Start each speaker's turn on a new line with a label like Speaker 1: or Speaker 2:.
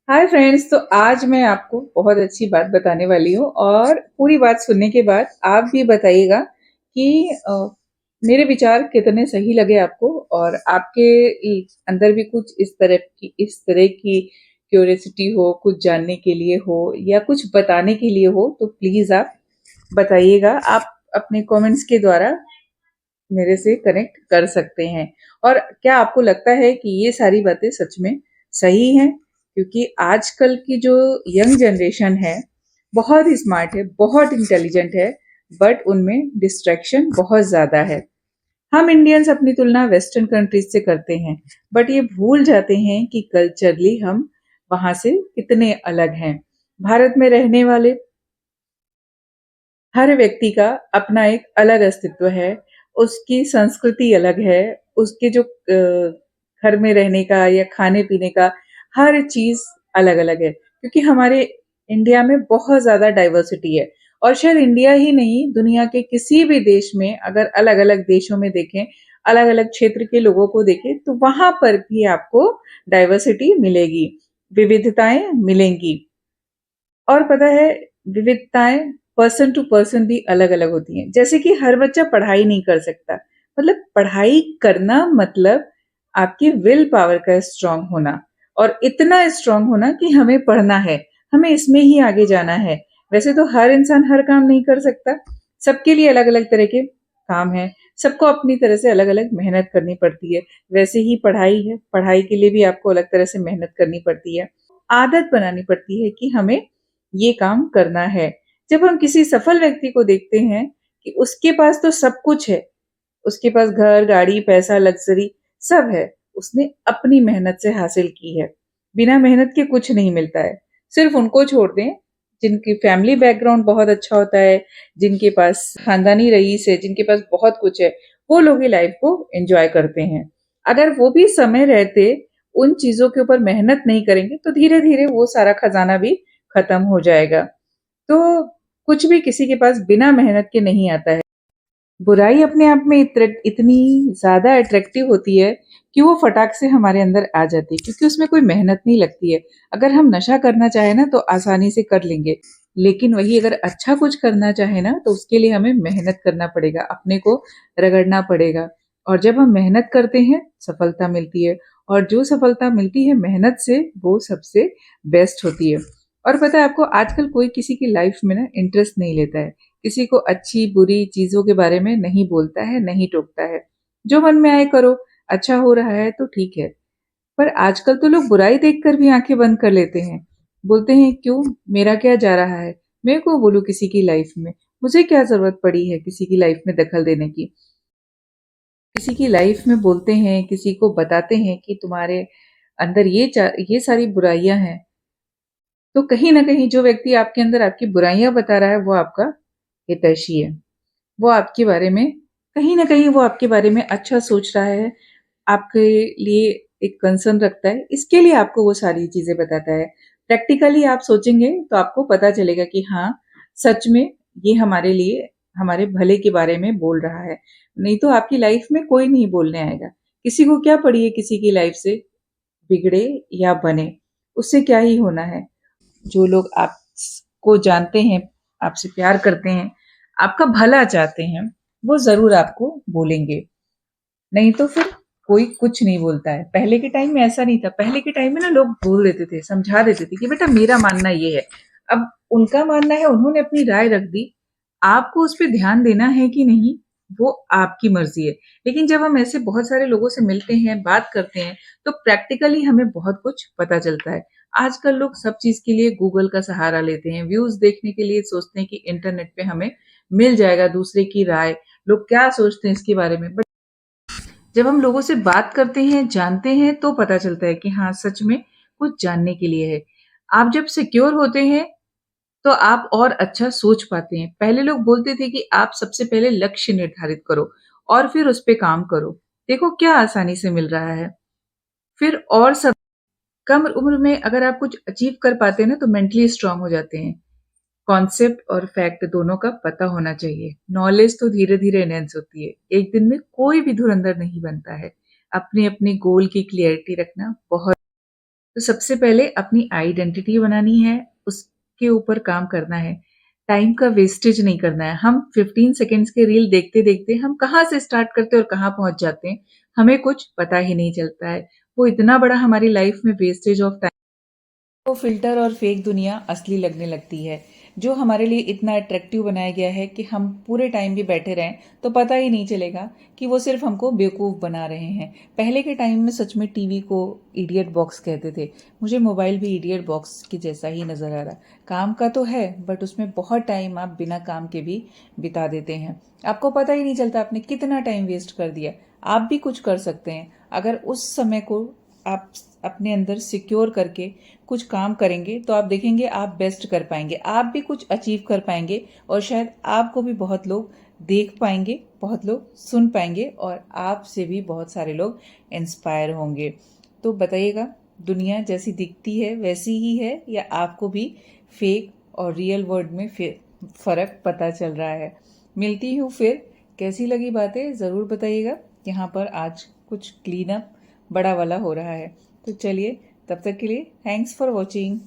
Speaker 1: Hi friends. तो आज मैं आपको बहुत अच्छी बात बताने वाली हूँ और पूरी बात सुनने के बाद आप भी बताइएगा कि मेरे विचार कितने सही लगे आपको और आपके अंदर भी कुछ इस तरह की क्यूरियोसिटी हो, कुछ जानने के लिए हो या कुछ बताने के लिए हो तो प्लीज आप बताइएगा। आप अपने कमेंट्स के द्वारा मेरे से कनेक्ट कर सकते हैं। और क्या आपको लगता है कि ये सारी बातें सच में सही हैं? क्योंकि आजकल की जो यंग जनरेशन है बहुत ही स्मार्ट है, बहुत इंटेलिजेंट है, बट उनमें डिस्ट्रैक्शन बहुत ज्यादा है। हम इंडियंस अपनी तुलना वेस्टर्न कंट्रीज से करते हैं, बट ये भूल जाते हैं कि कल्चरली हम वहां से कितने अलग हैं। भारत में रहने वाले हर व्यक्ति का अपना एक अलग अस्तित्व है, उसकी संस्कृति अलग है, उसके जो घर में रहने का या खाने पीने का हर चीज अलग अलग है। क्योंकि हमारे इंडिया में बहुत ज्यादा डाइवर्सिटी है और शायद इंडिया ही नहीं, दुनिया के किसी भी देश में अगर अलग अलग देशों में देखें, अलग अलग क्षेत्र के लोगों को देखें तो वहां पर भी आपको डाइवर्सिटी मिलेगी, विविधताएं मिलेंगी। और पता है, विविधताएं पर्सन टू पर्सन भी अलग अलग होती हैं। जैसे कि हर बच्चा पढ़ाई नहीं कर सकता, मतलब पढ़ाई करना मतलब आपकी विल पावर का स्ट्रांग होना और इतना स्ट्रांग होना कि हमें पढ़ना है, हमें इसमें ही आगे जाना है। वैसे तो हर इंसान हर काम नहीं कर सकता, सबके लिए अलग अलग तरह के काम है, सबको अपनी तरह से अलग अलग मेहनत करनी पड़ती है। वैसे ही पढ़ाई है, पढ़ाई के लिए भी आपको अलग तरह से मेहनत करनी पड़ती है, आदत बनानी पड़ती है कि हमें ये काम करना है। जब हम किसी सफल व्यक्ति को देखते हैं कि उसके पास तो सब कुछ है, उसके पास घर, गाड़ी, पैसा, लग्जरी सब है, उसने अपनी मेहनत से हासिल की है। बिना मेहनत के कुछ नहीं मिलता है। सिर्फ उनको छोड़ दें जिनकी फैमिली बैकग्राउंड बहुत अच्छा होता है, जिनके पास खानदानी रईस है, जिनके पास बहुत कुछ है, वो लोग ही लाइफ को एंजॉय करते हैं। अगर वो भी समय रहते उन चीजों के ऊपर मेहनत नहीं करेंगे तो धीरे धीरे वो सारा खजाना भी खत्म हो जाएगा। तो कुछ भी किसी के पास बिना मेहनत के नहीं आता है। बुराई अपने आप में इतनी ज्यादा अट्रैक्टिव होती है कि वो फटाक से हमारे अंदर आ जाती है, क्योंकि उसमें कोई मेहनत नहीं लगती है। अगर हम नशा करना चाहे ना तो आसानी से कर लेंगे, लेकिन वही अगर अच्छा कुछ करना चाहे ना तो उसके लिए हमें मेहनत करना पड़ेगा, अपने को रगड़ना पड़ेगा। और जब हम मेहनत करते हैं सफलता मिलती है, और जो सफलता मिलती है मेहनत से वो सबसे बेस्ट होती है। और पता है आपको, आजकल कोई किसी की लाइफ में ना इंटरेस्ट नहीं लेता है, किसी को अच्छी बुरी चीजों के बारे में नहीं बोलता है, नहीं टोकता है। जो मन में आए करो, अच्छा हो रहा है तो ठीक है। पर आजकल तो लोग बुराई देखकर भी आंखें बंद कर लेते हैं, बोलते हैं क्यों, मेरा क्या जा रहा है, मैं क्यों बोलूं किसी की लाइफ में, मुझे क्या जरूरत पड़ी है किसी की लाइफ में दखल देने की। किसी की लाइफ में बोलते हैं, किसी को बताते हैं कि तुम्हारे अंदर ये सारी बुराइयां हैं, तो कहीं ना कहीं जो व्यक्ति आपके अंदर आपकी बुराइयां बता रहा है वो आपका हितैषी है। वो आपके बारे में, कहीं ना कहीं वो आपके बारे में अच्छा सोच रहा है, आपके लिए एक कंसर्न रखता है, इसके लिए आपको वो सारी चीजें बताता है। प्रैक्टिकली आप सोचेंगे तो आपको पता चलेगा कि हाँ, सच में ये हमारे लिए, हमारे भले के बारे में बोल रहा है। नहीं तो आपकी लाइफ में कोई नहीं बोलने आएगा। किसी को क्या पड़ी है किसी की लाइफ से, बिगड़े या बने, उससे क्या ही होना है। जो लोग आपको जानते हैं, आपसे प्यार करते हैं, आपका भला चाहते हैं, वो जरूर आपको बोलेंगे। नहीं तो फिर कोई कुछ नहीं बोलता है। पहले के टाइम में ऐसा नहीं था, पहले के टाइम में ना लोग बोल देते थे, समझा देते थे कि बेटा मेरा मानना ये है। अब उनका मानना है, उन्होंने अपनी राय रख दी, आपको उस पर ध्यान देना है कि नहीं वो आपकी मर्जी है। लेकिन जब हम ऐसे बहुत सारे लोगों से मिलते हैं, बात करते हैं, तो प्रैक्टिकली हमें बहुत कुछ पता चलता है। आजकल लोग सब चीज के लिए गूगल का सहारा लेते हैं, व्यूज देखने के लिए सोचते हैं कि इंटरनेट पे हमें मिल जाएगा दूसरे की राय, लोग क्या सोचते हैं इसके बारे में। बट जब हम लोगों से बात करते हैं, जानते हैं, तो पता चलता है कि हाँ, सच में कुछ जानने के लिए है। आप जब सिक्योर होते हैं तो आप और अच्छा सोच पाते हैं। पहले लोग बोलते थे कि आप सबसे पहले लक्ष्य निर्धारित करो और फिर उस पे काम करो। देखो क्या आसानी से मिल रहा है। फिर और सब, कम उम्र में अगर आप कुछ अचीव कर पाते हैं ना तो मेंटली स्ट्रांग हो जाते हैं। कॉन्सेप्ट और फैक्ट दोनों का पता होना चाहिए। नॉलेज तो धीरे धीरे एनहेंस होती है, एक दिन में कोई भी धुरंधर नहीं बनता है। अपने अपने गोल की क्लियरिटी रखना बहुत तो सबसे पहले अपनी आइडेंटिटी बनानी है, उसके ऊपर काम करना है। टाइम का वेस्टेज नहीं करना है। हम 15 सेकंड्स के रील देखते-देखते हम कहाँ से स्टार्ट करते हैं और कहाँ पहुँच जाते हैं, हमें कुछ पता ही नहीं चलता है। वो इतना बड़ा हमारी लाइफ में वेस्टेज ऑफ टाइम, वो फ़िल्टर और फ़ेक दुनिया असली लगने लगती है। जो हमारे लिए इतना अट्रैक्टिव बनाया गया है कि हम पूरे टाइम भी बैठे रहें, तो पता ही नहीं चलेगा कि वो सिर्फ़ हमको बेवकूफ़ बना रहे हैं। पहले के टाइम में सच में टीवी को इडियट बॉक्स कहते थे। मुझे मोबाइल भी इडियट बॉक्स के जैसा ही नज़र आ रहा। काम का तो है, बट उसमें बहुत टाइम आप बिना काम के भी बिता देते हैं। आपको पता ही नहीं चलता आपने कितना टाइम वेस्ट कर दिया। आप भी कुछ कर सकते हैं। अगर उस समय को आप अपने अंदर सिक्योर करके कुछ काम करेंगे तो आप देखेंगे आप बेस्ट कर पाएंगे, आप भी कुछ अचीव कर पाएंगे और शायद आपको भी बहुत लोग देख पाएंगे, बहुत लोग सुन पाएंगे और आपसे भी बहुत सारे लोग इंस्पायर होंगे। तो बताइएगा, दुनिया जैसी दिखती है वैसी ही है या आपको भी फेक और रियल वर्ल्ड में फिर फ़र्क पता चल रहा है? मिलती हूँ फिर। कैसी लगी बातें ज़रूर बताइएगा। यहाँ पर आज कुछ क्लीन अप बड़ा वाला हो रहा है। तो चलिए, तब तक के लिए थैंक्स फॉर वॉचिंग।